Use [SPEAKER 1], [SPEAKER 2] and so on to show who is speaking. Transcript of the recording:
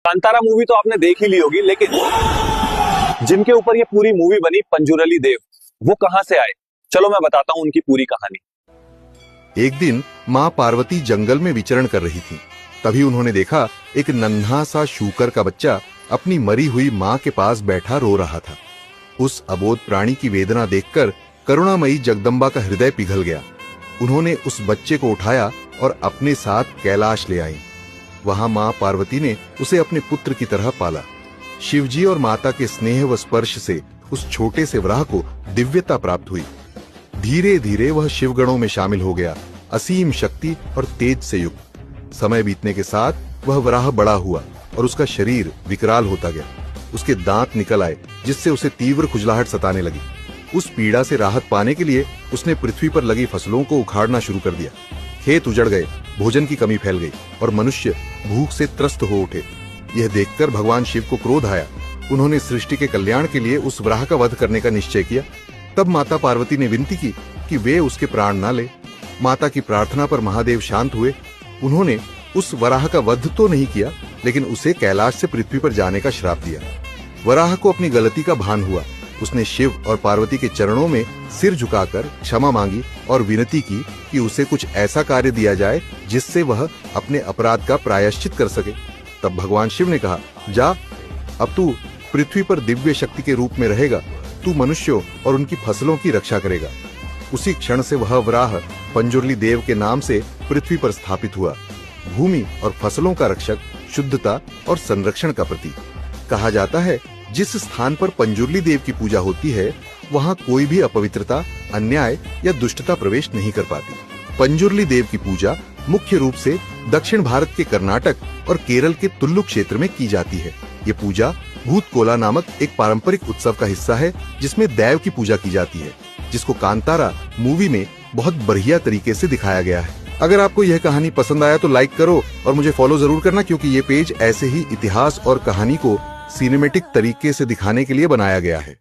[SPEAKER 1] Kantara movie तो आपने देख ही ली होगी, लेकिन जिनके ऊपर ये पूरी मूवी बनी, पंजुरली देव, वो कहां से आए? चलो मैं बताता हूं उनकी पूरी कहानी।
[SPEAKER 2] एक दिन माँ पार्वती जंगल में विचरण कर रही थी। तभी उन्होंने देखा एक नन्हा सा शूकर का बच्चा अपनी मरी हुई माँ के पास बैठा रो रहा था। उस अबोध प्राणी की वेदना देखकर करुणामयी जगदम्बा का हृदय पिघल गया। उन्होंने उस बच्चे को उठाया और अपने साथ कैलाश ले आई। वहां माँ पार्वती ने उसे अपने पुत्र की तरह पाला। शिवजी और माता के स्नेह व स्पर्श से उस छोटे से वराह को दिव्यता प्राप्त हुई। धीरे धीरे वह शिवगणों में शामिल हो गया, असीम शक्ति और तेज से युक्त। समय बीतने के साथ वह वराह बड़ा हुआ और उसका शरीर विकराल होता गया। उसके दांत निकल आए, जिससे उसे तीव्र खुजलाहट सताने लगी। उस पीड़ा से राहत पाने के लिए उसने पृथ्वी पर लगी फसलों को उखाड़ना शुरू कर दिया। खेत उजड़ गए, भोजन की कमी फैल गई और मनुष्य भूख से त्रस्त हो उठे। यह देखकर भगवान शिव को क्रोध आया। उन्होंने सृष्टि के कल्याण के लिए उस वराह का वध करने का निश्चय किया। तब माता पार्वती ने विनती की कि वे उसके प्राण न ले। माता की प्रार्थना पर महादेव शांत हुए। उन्होंने उस वराह का वध तो नहीं किया, लेकिन उसे कैलाश से पृथ्वी पर जाने का श्राप दिया। वराह को अपनी गलती का भान हुआ। उसने शिव और पार्वती के चरणों में सिर झुकाकर क्षमा मांगी और विनती की कि उसे कुछ ऐसा कार्य दिया जाए जिससे वह अपने अपराध का प्रायश्चित कर सके। तब भगवान शिव ने कहा, जा, अब तू पृथ्वी पर दिव्य शक्ति के रूप में रहेगा। तू मनुष्यों और उनकी फसलों की रक्षा करेगा। उसी क्षण से वह वराह पंजुरली देव के नाम से पृथ्वी पर स्थापित हुआ। भूमि और फसलों का रक्षक, शुद्धता और संरक्षण का प्रतीक। कहा जाता है, जिस स्थान पर पंजुरली देव की पूजा होती है, वहाँ कोई भी अपवित्रता, अन्याय या दुष्टता प्रवेश नहीं कर पाती। पंजुरली देव की पूजा मुख्य रूप से दक्षिण भारत के कर्नाटक और केरल के तुल्लु क्षेत्र में की जाती है। ये पूजा भूतकोला नामक एक पारंपरिक उत्सव का हिस्सा है, जिसमें देव की पूजा की जाती है, जिसको कांतारा मूवी में बहुत बढ़िया तरीके से दिखाया गया है। अगर आपको यह कहानी पसंद आया तो लाइक करो और मुझे फॉलो जरूर करना, क्योंकि ये पेज ऐसे ही इतिहास और कहानी को सिनेमैटिक तरीके से दिखाने के लिए बनाया गया है।